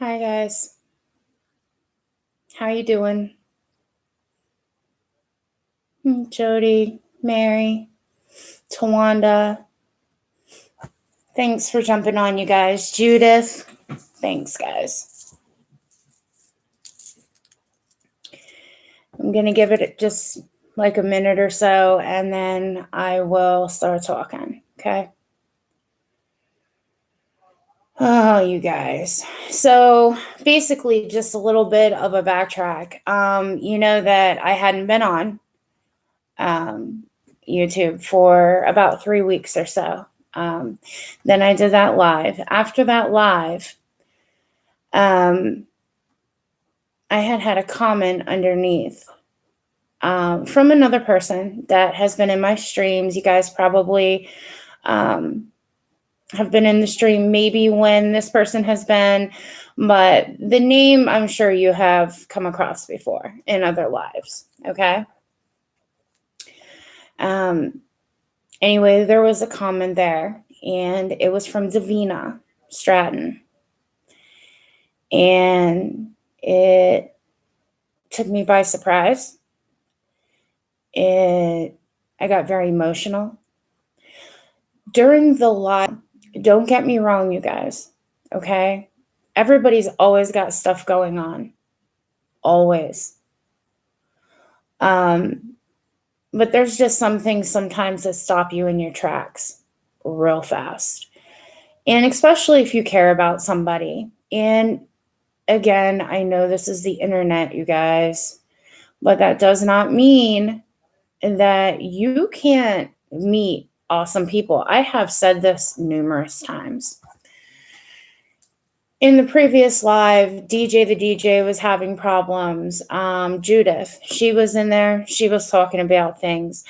Hi guys. How you doing? Jody, Mary, Tawanda. Thanks for jumping on, you guys. Judith. Thanks, guys. I'm going to give it just like a minute or so and then I will start talking. Okay. Oh, you guys. So basically, just a little bit of a backtrack. You know that I hadn't been on um, YouTube for about 3 weeks or so. Then I did that live. After that live, I had a comment underneath from another person that has been in my streams. You guys probably have been in the stream maybe when this person has been, but the name I'm sure you have come across before in other lives. Okay. Anyway, there was a comment there, and it was from Davina Stratton. And it took me by surprise. I got very emotional. During the live, don't get me wrong, you guys, okay? Everybody's always got stuff going on. Always. But there's just some things sometimes that stop you in your tracks real fast. And especially if you care about somebody. And again, I know this is the internet, you guys, but that does not mean that you can't meet awesome people. I have said this numerous times. In the previous live, DJ the DJ was having problems. Judith, she was in there. She was talking about things.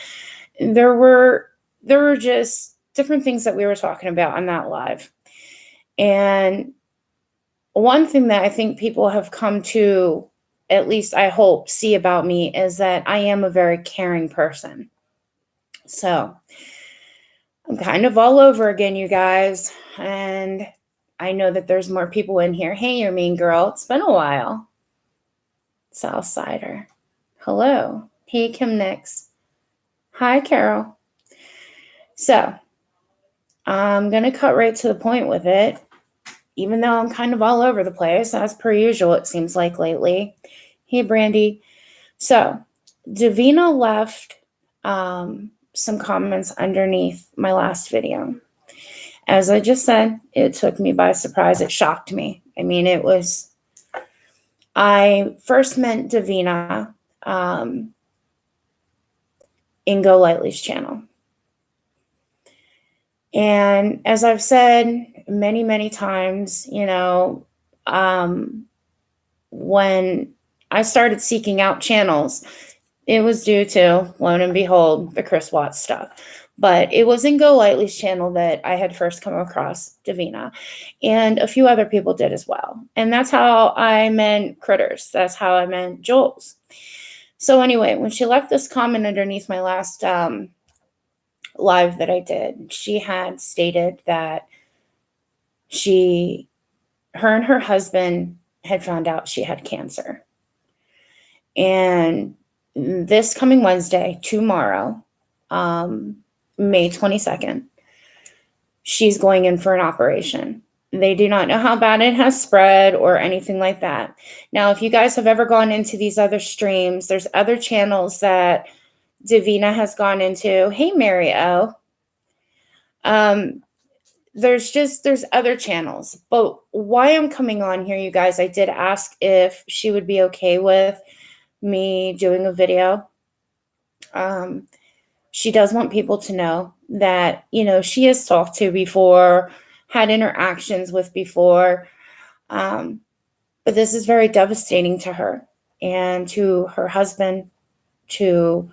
There were just different things that we were talking about on that live. And one thing that I think people have come to, at least I hope, see about me is that I am a very caring person. So I'm kind of all over again, you guys. And I know that there's more people in here. Hey, you mean girl. It's been a while. Southsider. Hello. Hey, Kim Nix. Hi, Carol. So I'm going to cut right to the point with it, even though I'm kind of all over the place, as per usual, it seems like lately. Hey, Brandy. So Davina left some comments underneath my last video. As I just said, it took me by surprise. It shocked me. I mean, I first met Davina in Go Lightly's channel. And as I've said many, many times, when I started seeking out channels, it was due to, lo and behold, the Chris Watts stuff. But it was in Go Lightly's channel that I had first come across Davina, and a few other people did as well. And that's how I met Critters. That's how I met Jules. So anyway, when she left this comment underneath my last live that I did, she had stated that her and her husband had found out she had cancer. And this coming Wednesday, tomorrow, May 22nd, she's going in for an operation. They do not know how bad it has spread or anything like that. Now, if you guys have ever gone into these other streams, there's other channels that Davina has gone into. Hey, Mary O. There's other channels. But why I'm coming on here, you guys, I did ask if she would be okay with me doing a video. She does want people to know that, she has talked to before, had interactions with before. But this is very devastating to her and to her husband, to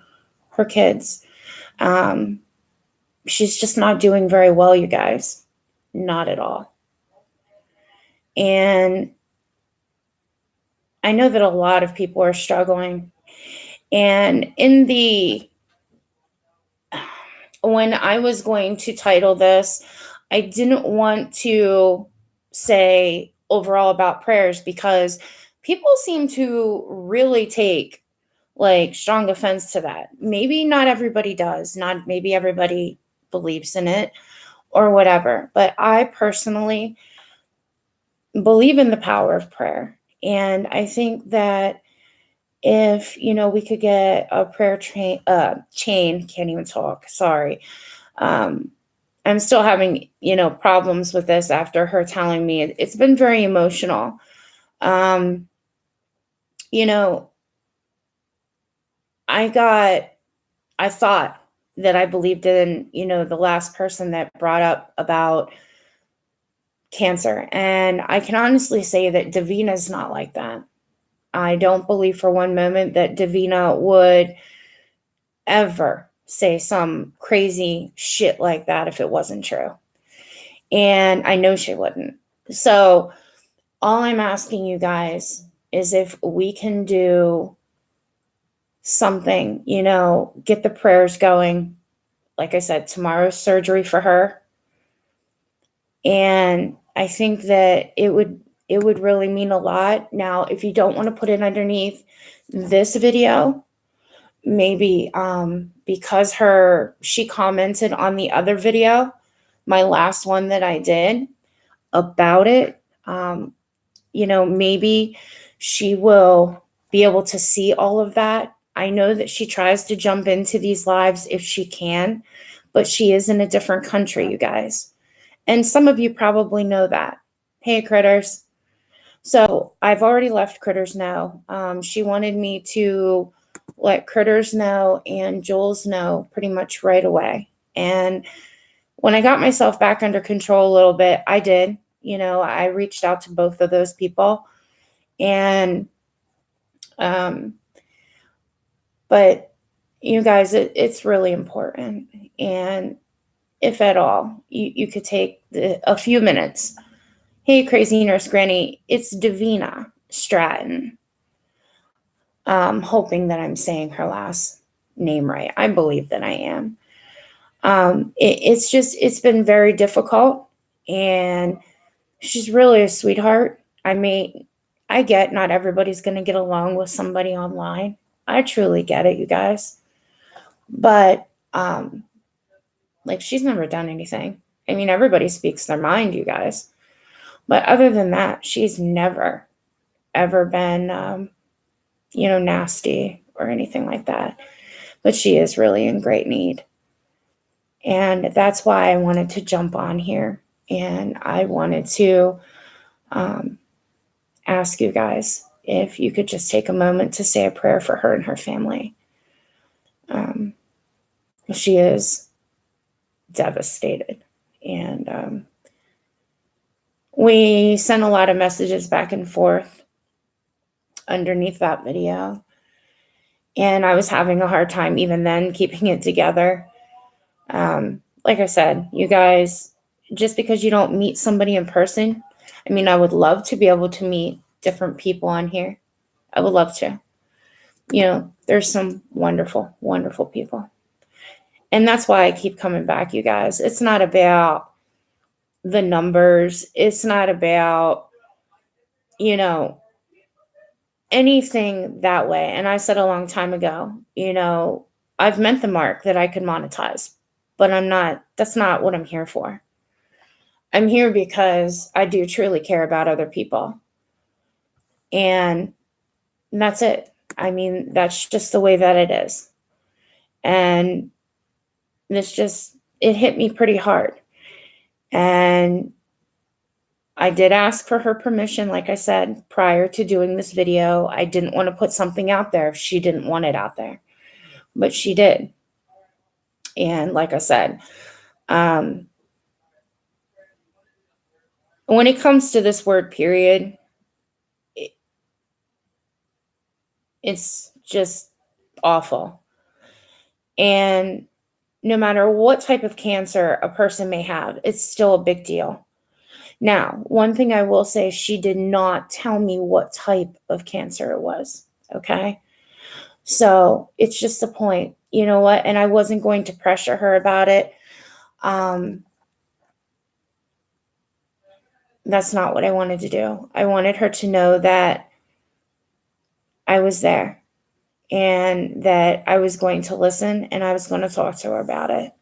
her kids. She's just not doing very well, you guys. Not at all. And I know that a lot of people are struggling. And when I was going to title this, I didn't want to say overall about prayers, because people seem to really take like strong offense to that. Maybe not everybody does, not maybe everybody believes in it or whatever, but I personally believe in the power of prayer. And I think that if, we could get a prayer chain, can't even talk, sorry. Um, I'm still having, problems with this after her telling me. It's been very emotional. Um, you know, I got, I thought that I believed in, the last person that brought up about cancer. And I can honestly say that Davina's not like that. I don't believe for one moment that Davina would ever say some crazy shit like that if it wasn't true. And I know she wouldn't. So, all I'm asking you guys is if we can do something, get the prayers going. Like I said, tomorrow's surgery for her. And I think that it would really mean a lot. Now, if you don't want to put it underneath this video, maybe because she commented on the other video, my last one that I did about it, maybe she will be able to see all of that. I know that she tries to jump into these lives if she can, but she is in a different country, you guys. And some of you probably know that. Hey, critters. So I've already left Critters know. She wanted me to let Critters know and Jules know pretty much right away. And when I got myself back under control a little bit, I did. I reached out to both of those people. And, but you guys, it's really important. And if at all, you could take a few minutes. Hey, Crazy Nurse Granny, it's Davina Stratton. Hoping that I'm saying her last name right. I believe that I am. It's been very difficult, and she's really a sweetheart. I get not everybody's going to get along with somebody online. I truly get it, you guys. But, like, she's never done anything. I mean, everybody speaks their mind, you guys. But other than that, she's never, ever been, nasty or anything like that. But she is really in great need. And that's why I wanted to jump on here. And I wanted to ask you guys if you could just take a moment to say a prayer for her and her family. She is devastated. And we sent a lot of messages back and forth underneath that video. And I was having a hard time even then keeping it together. Like I said, you guys, just because you don't meet somebody in person, I mean, I would love to be able to meet different people on here. I would love to. There's some wonderful, wonderful people. And that's why I keep coming back, you guys. It's not about the numbers. It's not about, anything that way. And I said a long time ago, I've meant the mark that I could monetize, but that's not what I'm here for. I'm here because I do truly care about other people. And that's it. I mean, that's just the way that it is. And it hit me pretty hard. And I did ask for her permission, like I said, prior to doing this video. I didn't want to put something out there if she didn't want it out there. But she did. And like I said, when it comes to this word period, it's just awful. And no matter what type of cancer a person may have, it's still a big deal. Now, one thing I will say, she did not tell me what type of cancer it was. Okay. So it's just a point, you know what? And I wasn't going to pressure her about it. That's not what I wanted to do. I wanted her to know that I was there and that I was going to listen and I was going to talk to her about it.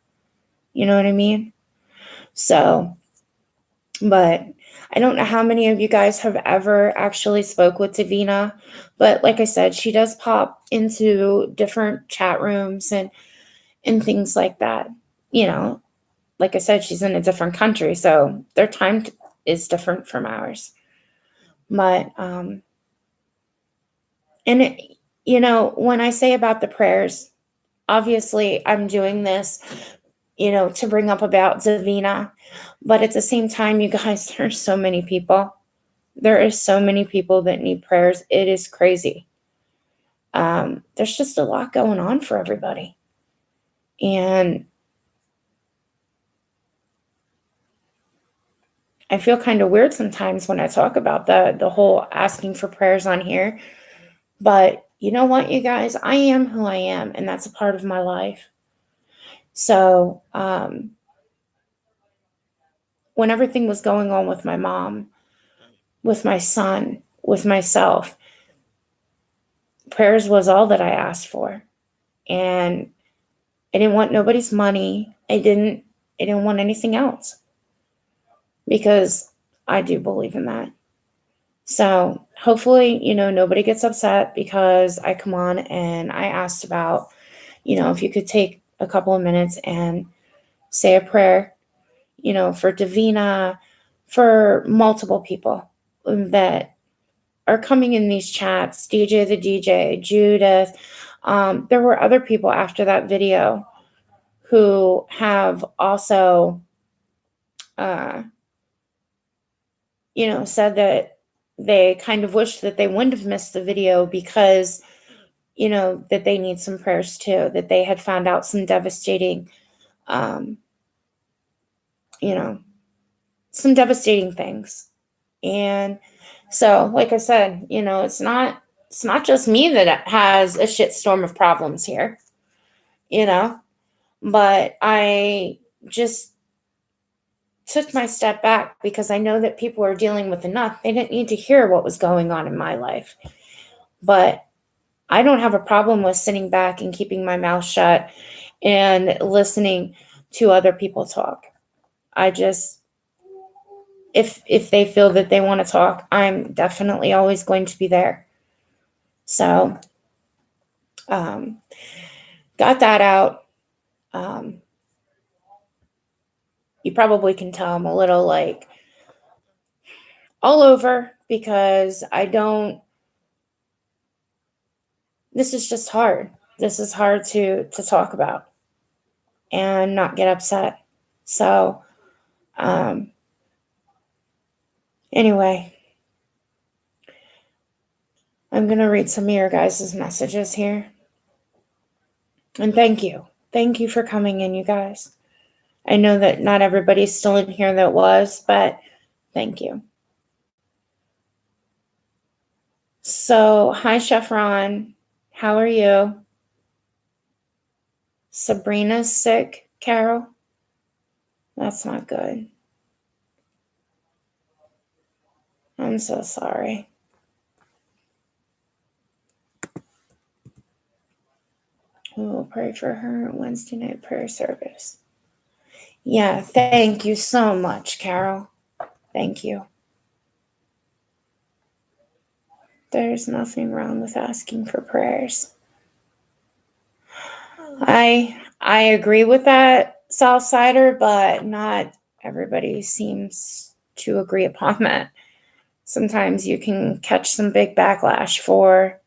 You know what I mean? So, but I don't know how many of you guys have ever actually spoke with Davina, but like I said, she does pop into different chat rooms and things like that. You know, like I said, she's in a different country, so their time is different from ours. But and it, when I say about the prayers, obviously I'm doing this, to bring up about Davina, but at the same time, you guys, there's so many people. There is so many people that need prayers. It is crazy. There's just a lot going on for everybody. And I feel kind of weird sometimes when I talk about the whole asking for prayers on here. But you know what, you guys? I am who I am, and that's a part of my life. So when everything was going on with my mom, with my son, with myself, prayers was all that I asked for. And I didn't want nobody's money. I didn't want anything else because I do believe in that. So hopefully, nobody gets upset because I come on and I asked about, if you could take a couple of minutes and say a prayer, for Davina, for multiple people that are coming in these chats, DJ the DJ, Judith. There were other people after that video who have also, uh, said that they kind of wish that they wouldn't have missed the video because, that they need some prayers too, that they had found out some devastating, um, you know, some devastating things. And so, like I said, it's not just me that has a shitstorm of problems here, you know, but I just took my step back because I know that people are dealing with enough. They didn't need to hear what was going on in my life. But I don't have a problem with sitting back and keeping my mouth shut and listening to other people talk. I just if they feel that they want to talk, I'm definitely always going to be there. So, um, got that out. Um, you probably can tell I'm a little like all over because I don't. This is just hard. This is hard to talk about and not get upset. So, um, anyway, I'm going to read some of your guys' messages here. And thank you. Thank you for coming in, you guys. I know that not everybody's still in here that was, but thank you. So, hi, Chef Ron. How are you? Sabrina's sick, Carol? That's not good. I'm so sorry. We will pray for her Wednesday night prayer service. Yeah, thank you so much, Carol. Thank you. There's nothing wrong with asking for prayers. I agree with that, Southsider, but not everybody seems to agree upon that. Sometimes you can catch some big backlash for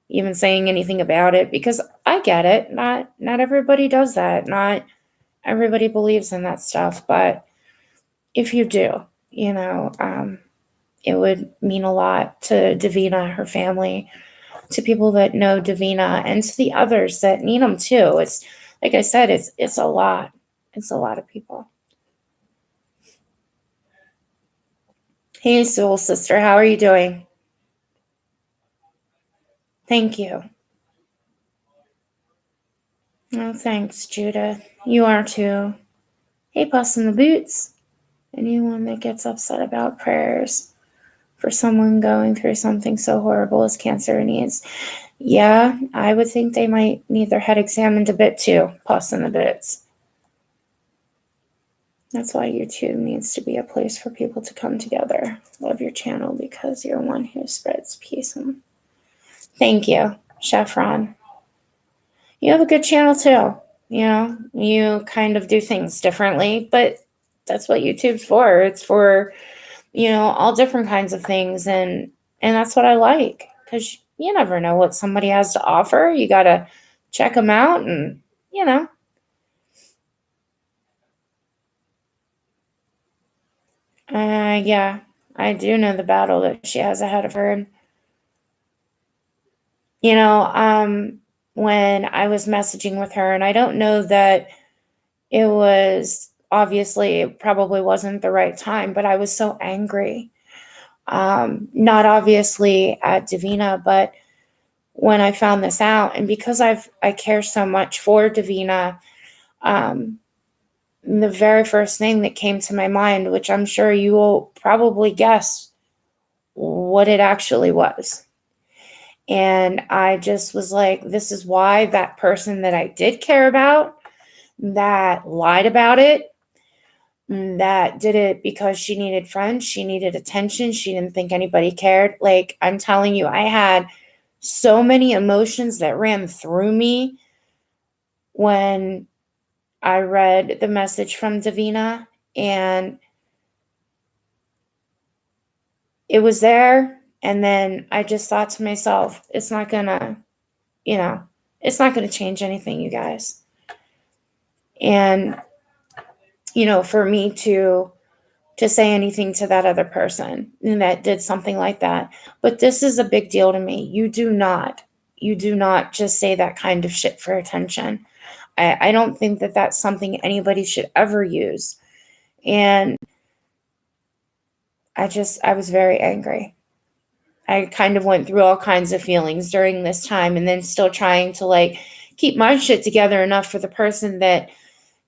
even saying anything about it because I get it. Not everybody does that. Not everybody believes in that stuff, but if you do, it would mean a lot to Davina, her family, to people that know Davina, and to the others that need them too. It's like I said, it's a lot. It's a lot of people. Hey, soul sister, how are you doing? Thank you. Oh, thanks, Judith. You are too. Hey, Puss in the Boots. Anyone that gets upset about prayers for someone going through something so horrible as cancer needs. Yeah, I would think they might need their head examined a bit too, plus in the bits. That's why YouTube needs to be a place for people to come together. Love your channel because you're one who spreads peace. And thank you, Chef Ron. You have a good channel too. You know, you kind of do things differently, but that's what YouTube's for. It's for, all different kinds of things, and that's what I like, because you never know what somebody has to offer. You got to check them out, and you know. Yeah, I do know the battle that she has ahead of her. You know, when I was messaging with her, and I don't know that it was, obviously, it probably wasn't the right time, but I was so angry. Not obviously at Davina, but when I found this out, and because I care so much for Davina, um, the very first thing that came to my mind, which I'm sure you will probably guess what it actually was. And I just was like, this is why that person that I did care about, that lied about it, that did it because she needed friends, she needed attention, she didn't think anybody cared. Like, I'm telling you, I had so many emotions that ran through me when I read the message from Davina, and it was there. And then I just thought to myself, it's not gonna, you know, it's not gonna change anything, you guys. And, for me to say anything to that other person that did something like that. But this is a big deal to me. You do not just say that kind of shit for attention. I don't think that that's something anybody should ever use. And I was very angry. I kind of went through all kinds of feelings during this time, and then still trying to like keep my shit together enough for the person that,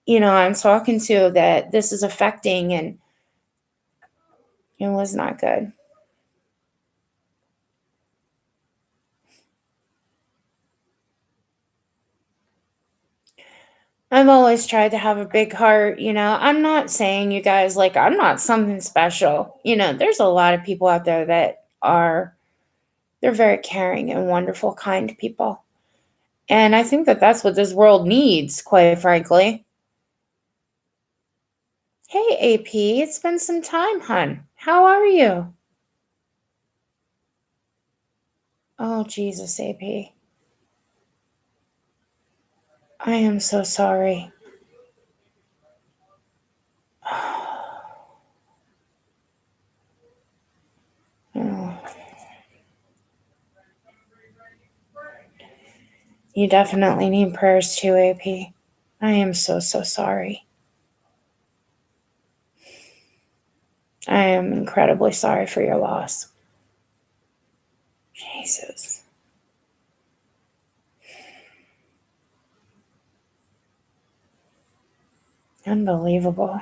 I'm talking to, that this is affecting, and it was not good. I've always tried to have a big heart. I'm not saying, you guys, like, I'm not something special. There's a lot of people out there that they're very caring and wonderful, kind people. And I think that that's what this world needs, quite frankly. Hey, AP, it's been some time, hun. How are you? Oh, Jesus, AP. I am so sorry. Oh, you definitely need prayers too, AP. I am so, so sorry. I am incredibly sorry for your loss. Jesus. Unbelievable.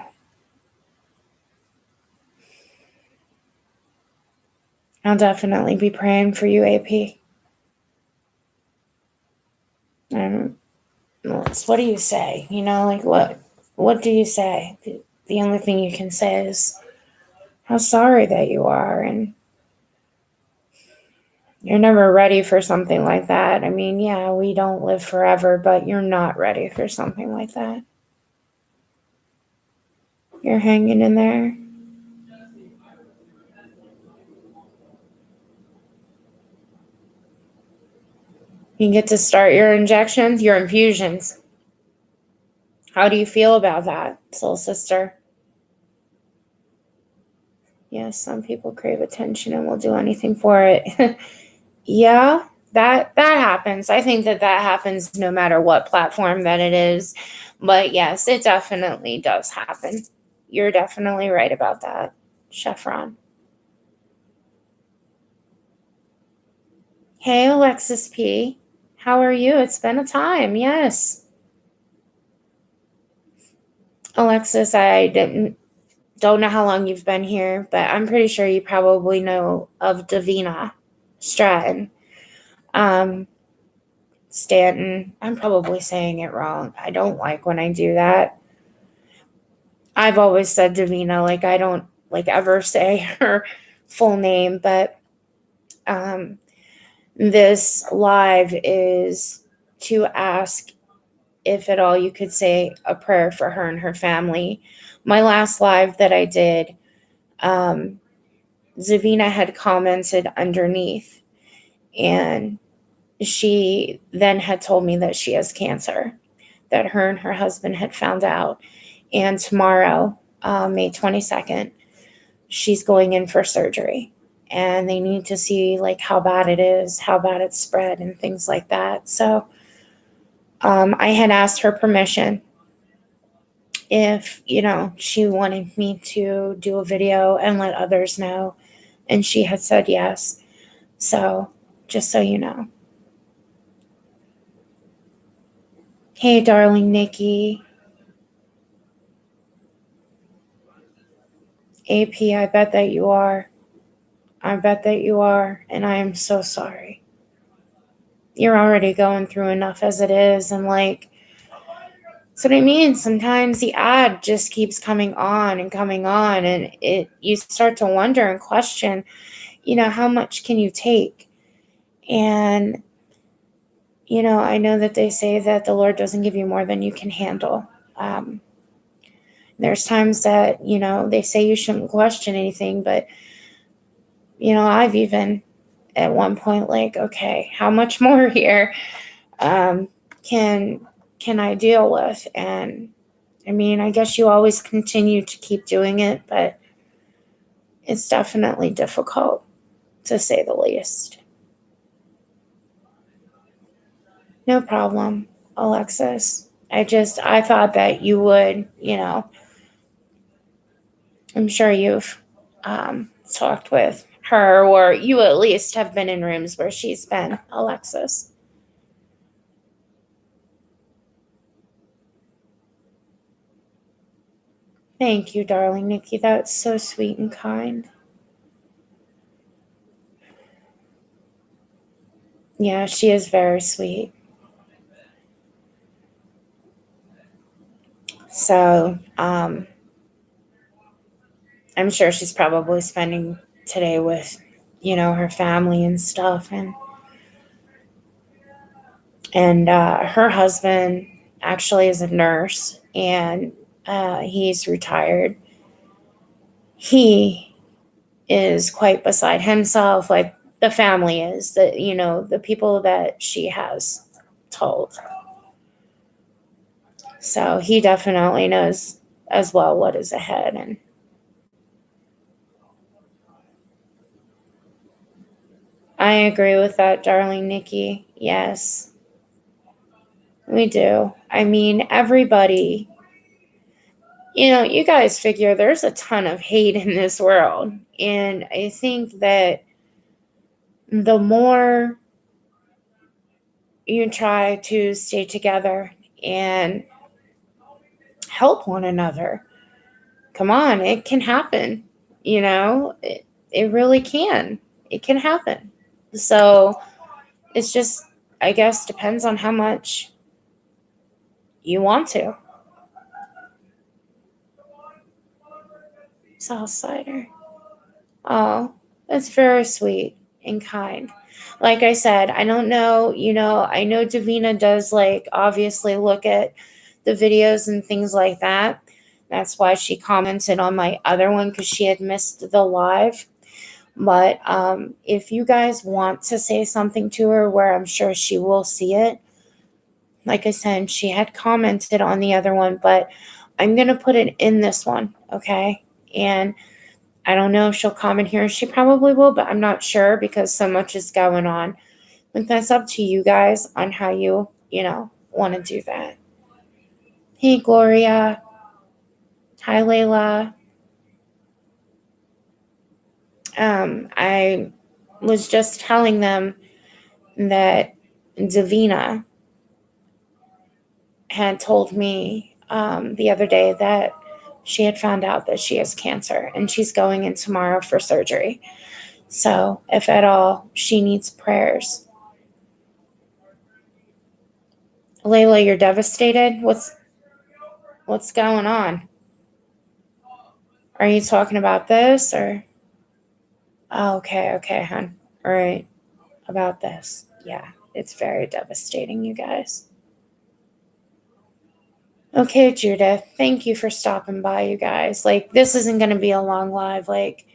I'll definitely be praying for you, AP. What do you say? Like, what do you say? The only thing you can say is how sorry that you are, and you're never ready for something like that. I mean, yeah, we don't live forever, but you're not ready for something like that. You're hanging in there. You get to start your injections, your infusions. How do you feel about that, soul sister? Yes, some people crave attention and will do anything for it. Yeah, that happens. I think that happens no matter what platform that it is. But yes, it definitely does happen. You're definitely right about that, Chef Ron. Hey, Alexis P. How are you? It's been a time. Yes. Alexis, I didn't don't know how long you've been here, but I'm pretty sure you probably know of Davina Stratton. Um, Stanton. I'm probably saying it wrong. I don't like when I do that. I've always said Davina, like I don't like ever say her full name, but um, this live is to ask if at all you could say a prayer for her and her family. My last live that I did, Davina had commented underneath, and she then had told me that she has cancer, that her and her husband had found out. And tomorrow, May 22nd, she's going in for surgery. And they need to see like how bad it is, how bad it's spread, and things like that. So I had asked her permission if, she wanted me to do a video and let others know. And she had said yes. So just so you know. Hey, darling Nikki. AP, I bet that you are. I bet that you are. And I am so sorry. You're already going through enough as it is. And like, that's what I mean. Sometimes the ad just keeps coming on and coming on. And you start to wonder and question, how much can you take? And, I know that they say that the Lord doesn't give you more than you can handle. There's times that, they say you shouldn't question anything, but, I've even at one point like, okay, how much more here can I deal with? And I mean, I guess you always continue to keep doing it, but it's definitely difficult, to say the least. No problem, Alexis. I thought that you would, I'm sure you've talked with her, or you at least have been in rooms where she's been, Alexis. Thank you, darling Nikki. That's so sweet and kind. Yeah, she is very sweet. So, I'm sure she's probably spending today with, her family and stuff. And her husband actually is a nurse, and he's retired. He is quite beside himself, like the family is, the people that she has told. So he definitely knows as well what is ahead. And I agree with that, darling Nikki. Yes, we do. I mean, everybody, you guys figure there's a ton of hate in this world. And I think that the more you try to stay together and help one another, come on, it can happen. It really can. It can happen. So it's just, I guess, depends on how much you want to. South Sider. Oh, that's very sweet and kind. Like I said, I don't know, I know Davina does like obviously look at the videos and things like that. That's why she commented on my other one, because she had missed the live. But if you guys want to say something to her, where I'm sure she will see it, like I said, she had commented on the other one, but I'm going to put it in this one, okay? And I don't know if she'll comment here. She probably will, but I'm not sure because so much is going on. But that's up to you guys on how you, want to do that. Hey, Gloria. Hi, Layla. I was just telling them that Davina had told me the other day that she had found out that she has cancer and she's going in tomorrow for surgery. So, if at all, she needs prayers. Layla, you're devastated? What's going on? Are you talking about this or oh, okay, hon. All right. About this. Yeah, it's very devastating, you guys. Okay, Judith, thank you for stopping by, you guys. Like, this isn't going to be a long live. Like,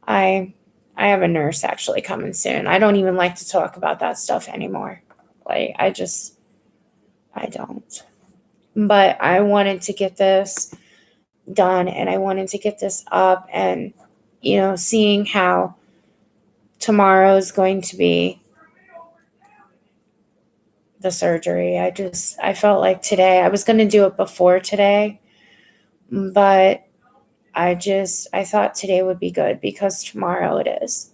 I I have a nurse actually coming soon. I don't even like to talk about that stuff anymore. Like, I don't. But I wanted to get this done and I wanted to get this up and seeing how tomorrow is going to be the surgery. I felt like today I was going to do it before today, but I thought today would be good because tomorrow it is.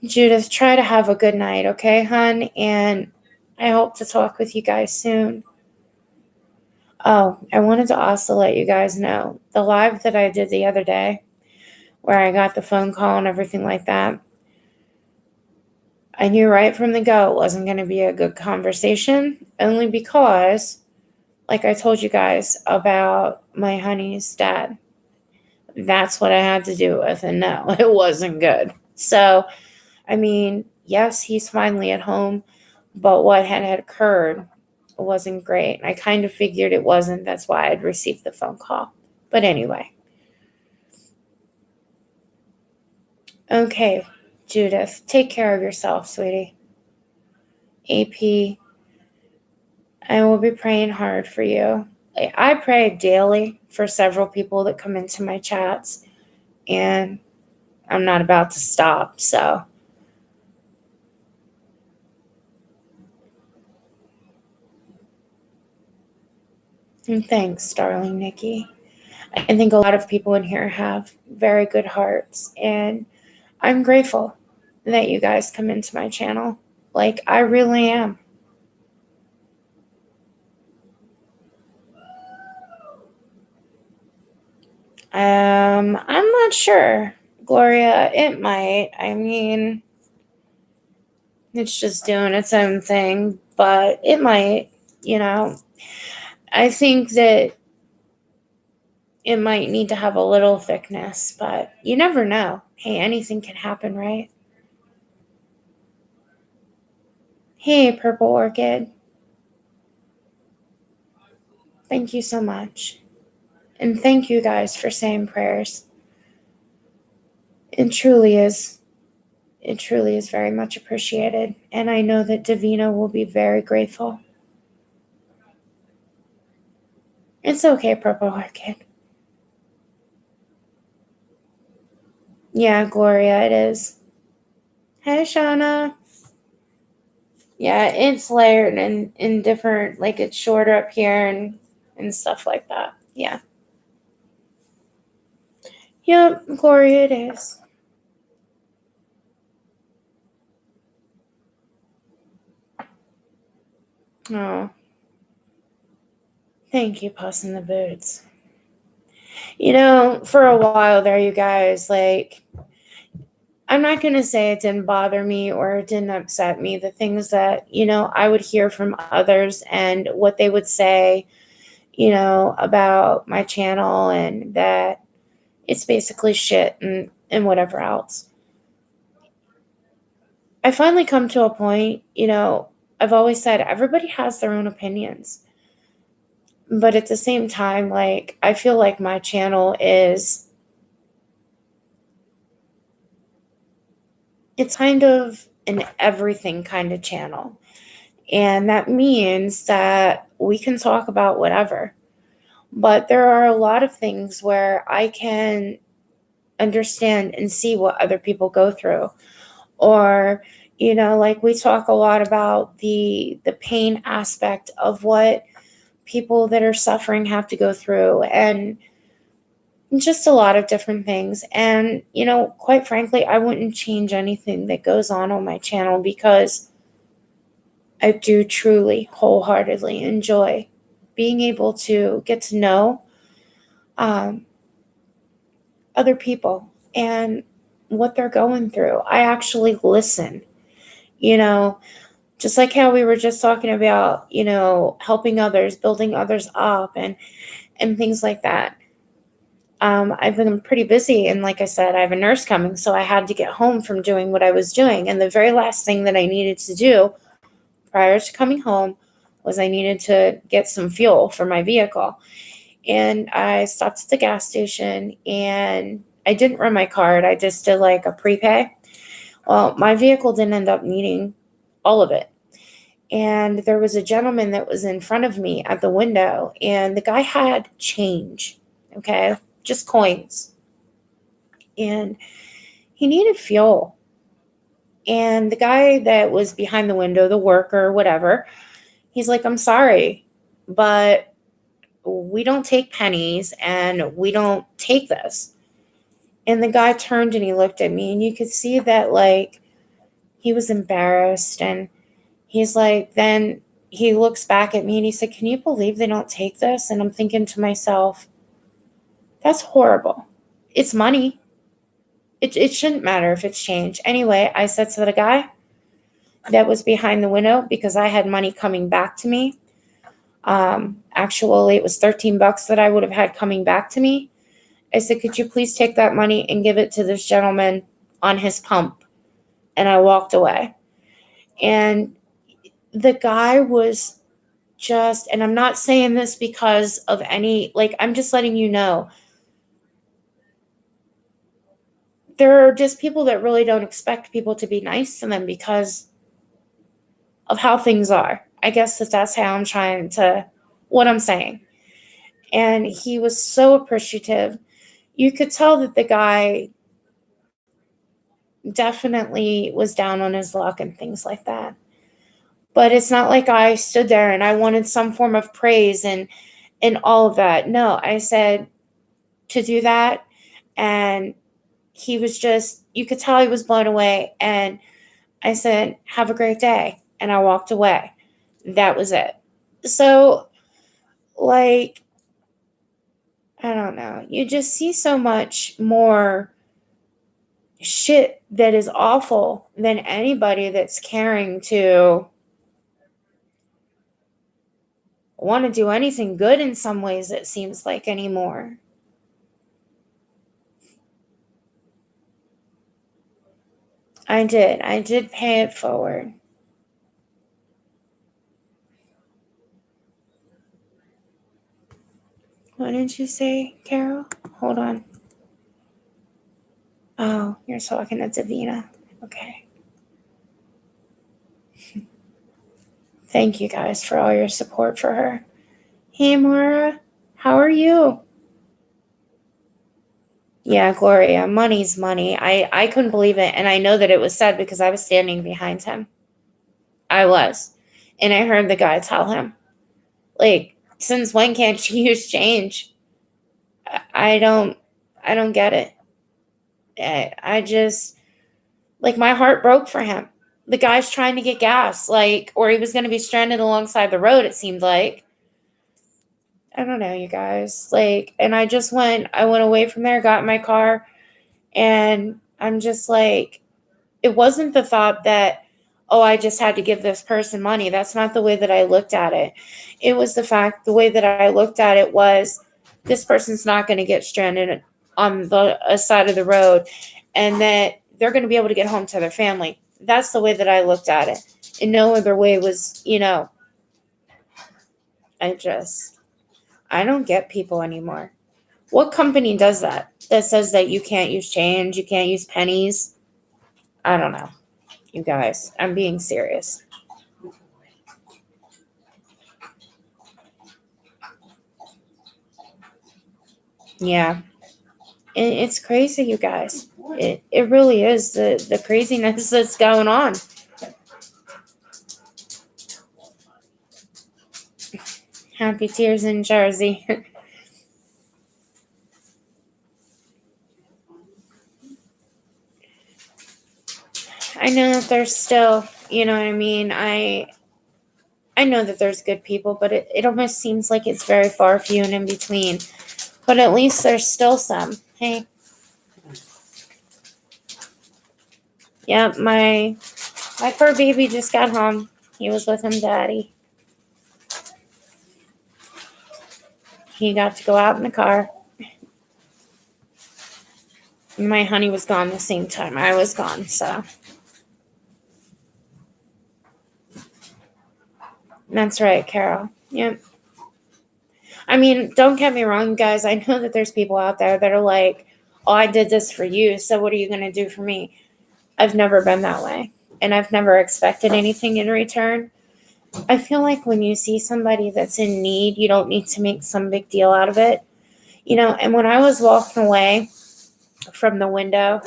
Judith, try to have a good night, okay, hon? And I hope to talk with you guys soon. Oh, I wanted to also let you guys know the live that I did the other day where I got the phone call and everything like that. I knew right from the go it wasn't going to be a good conversation, only because, like I told you guys about my honey's dad, that's what I had to do with. And no, it wasn't good. So, I mean, yes, he's finally at home, but what had occurred wasn't great. I kind of figured it wasn't. That's why I'd received the phone call. But anyway. Okay, Judith, take care of yourself, sweetie. AP, I will be praying hard for you. I pray daily for several people that come into my chats, and I'm not about to stop, so. And thanks, darling Nikki. I think a lot of people in here have very good hearts, and I'm grateful that you guys come into my channel. Like, I really am. I'm not sure, Gloria. It might. I mean, it's just doing its own thing, but it might, you know. I think that it might need to have a little thickness, but you never know. Hey, anything can happen, right? Hey, Purple Orchid. Thank you so much. And thank you guys for saying prayers. It truly is very much appreciated. And I know that Davina will be very grateful. It's okay, Purple Orchid. Yeah, Gloria, it is. Hey, Shauna. Yeah, it's layered and in different, like it's shorter up here and stuff like that. Yeah. Yep, Gloria, it is. Oh. Thank you, Puss in the Boots. For a while there, you guys, like, I'm not going to say it didn't bother me or it didn't upset me. The things that, I would hear from others and what they would say, about my channel and that it's basically shit and whatever else. I finally come to a point, I've always said everybody has their own opinions. But at the same time, like, I feel like my channel it's kind of an everything kind of channel. And that means that we can talk about whatever. But there are a lot of things where I can understand and see what other people go through. Or, like we talk a lot about the pain aspect of what people that are suffering have to go through and just a lot of different things. And, quite frankly, I wouldn't change anything that goes on my channel because I do truly wholeheartedly enjoy being able to get to know um, other people and what they're going through. I actually listen, you know, just like how we were just talking about, helping others, building others up, and things like that. I've been pretty busy, and like I said, I have a nurse coming, so I had to get home from doing what I was doing. And the very last thing that I needed to do prior to coming home was I needed to get some fuel for my vehicle. And I stopped at the gas station, and I didn't run my card. I just did like a prepay. Well, my vehicle didn't end up needing all of it. And there was a gentleman that was in front of me at the window, and the guy had change, okay, just coins. And he needed fuel. And the guy that was behind the window, the worker, whatever, he's like, I'm sorry, but we don't take pennies and we don't take this. And the guy turned and he looked at me, and you could see that, like, he was embarrassed. And he's like, then he looks back at me and he said, can you believe they don't take this? And I'm thinking to myself, that's horrible. It's money. It shouldn't matter if it's change. Anyway, I said to the guy that was behind the window, because I had money coming back to me. Actually, it was $13 that I would have had coming back to me. I said, could you please take that money and give it to this gentleman on his pump? And I walked away. And the guy was just, and I'm not saying this because of any, like, I'm just letting you know, there are just people that really don't expect people to be nice to them because of how things are. I guess that's how I'm trying to, what I'm saying. And he was so appreciative. You could tell that the guy definitely was down on his luck and things like that. But it's not like I stood there and I wanted some form of praise and all of that. No, I said to do that, and he was just, you could tell he was blown away. And I said, have a great day. And I walked away. That was it. So, like, I don't know. You just see so much more shit that is awful than anybody that's caring to want to do anything good in some ways, it seems like, anymore. I did pay it forward. What did you say, Carol? Hold on. Oh, you're talking to Davina. Okay. Thank you guys for all your support for her. Hey, Mara, how are you? Yeah, Gloria, money's money. I couldn't believe it. And I know that it was said because I was standing behind him. I was. And I heard the guy tell him, like, since when can't you use change? I don't get it. I just, like, my heart broke for him. The guy's trying to get gas, like, or he was going to be stranded alongside the road, it seemed like. I don't know, you guys. Like, and I went away from there, got in my car, and I'm just like, it wasn't the thought that, oh, I just had to give this person money. That's not the way that I looked at it. It was the way that I looked at it was, this person's not going to get stranded on the side of the road, and that they're going to be able to get home to their family. That's the way that I looked at it. And no other way was, I don't get people anymore. What company does that? That says that you can't use change, you can't use pennies? I don't know. You guys, I'm being serious. Yeah. It's crazy, you guys. It really is the craziness that's going on. Happy tears in Jersey. I know that there's still, you know what I mean? I know that there's good people, but it almost seems like it's very far few and in between. But at least there's still some. Hey. Yep, my fur baby just got home. He was with him, daddy. He got to go out in the car. My honey was gone the same time I was gone, so. That's right, Carol. Yep. I mean, don't get me wrong, guys. I know that there's people out there that are like, oh, I did this for you, so what are you going to do for me? I've never been that way, and I've never expected anything in return. I feel like when you see somebody that's in need, you don't need to make some big deal out of it. And when I was walking away from the window,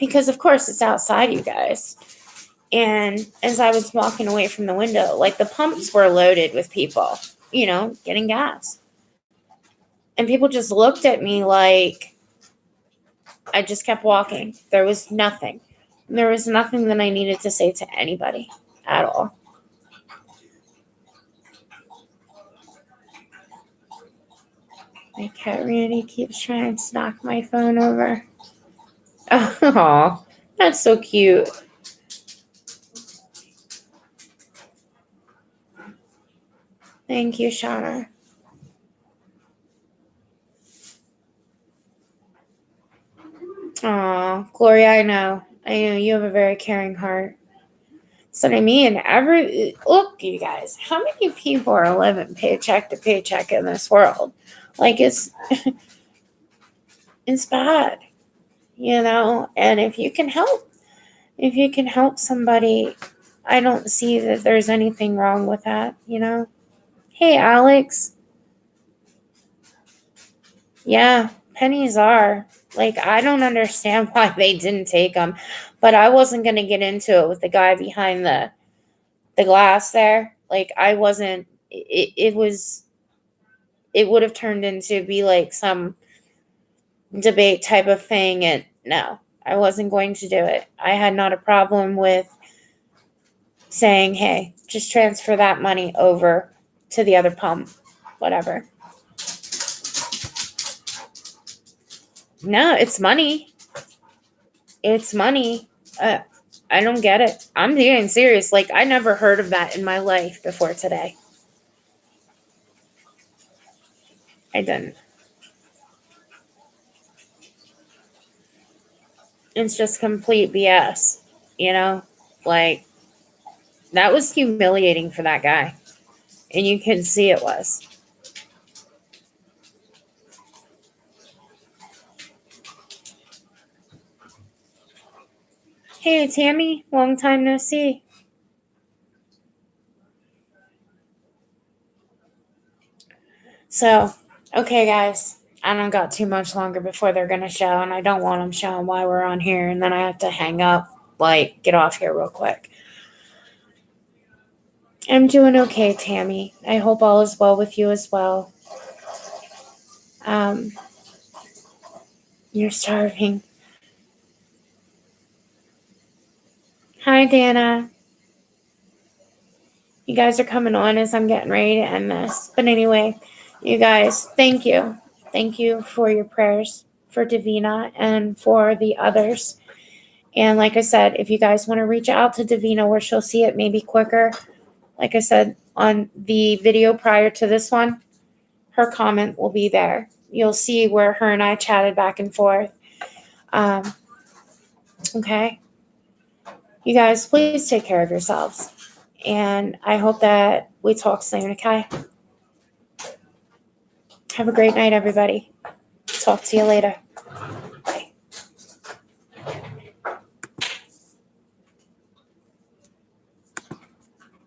because of course it's outside, you guys, and as I was walking away from the window, like the pumps were loaded with people, getting gas. And people just looked at me like I just kept walking. There was nothing. There was nothing that I needed to say to anybody at all. My cat Randy keeps trying to knock my phone over. Oh, that's so cute. Thank you, Shauna. Aw, Gloria, I know you have a very caring heart. So I mean, look, you guys, how many people are living paycheck to paycheck in this world? Like it's bad, And if you can help somebody, I don't see that there's anything wrong with that, Hey, Alex. Yeah, pennies are. Like, I don't understand why they didn't take them, but I wasn't going to get into it with the guy behind the glass there. Like, I wasn't, it would have turned into be like some debate type of thing. And no, I wasn't going to do it. I had not a problem with saying, hey, just transfer that money over to the other pump, whatever. No, it's money. It's money. I don't get it. I'm being serious. Like, I never heard of that in my life before today. I didn't. It's just complete BS, Like, that was humiliating for that guy. And you can see it was. Hey, Tammy. Long time no see. So, okay, guys. I don't got too much longer before they're going to show, and I don't want them showing why we're on here, and then I have to hang up, get off here real quick. I'm doing okay, Tammy. I hope all is well with you as well. You're starving. Hi, Dana. You guys are coming on as I'm getting ready to end this. But anyway, you guys, thank you. Thank you for your prayers for Davina and for the others. And like I said, if you guys want to reach out to Davina where she'll see it maybe quicker, like I said on the video prior to this one, her comment will be there. You'll see where her and I chatted back and forth. Okay. You guys, please take care of yourselves. And I hope that we talk soon, okay? Have a great night, everybody. Talk to you later.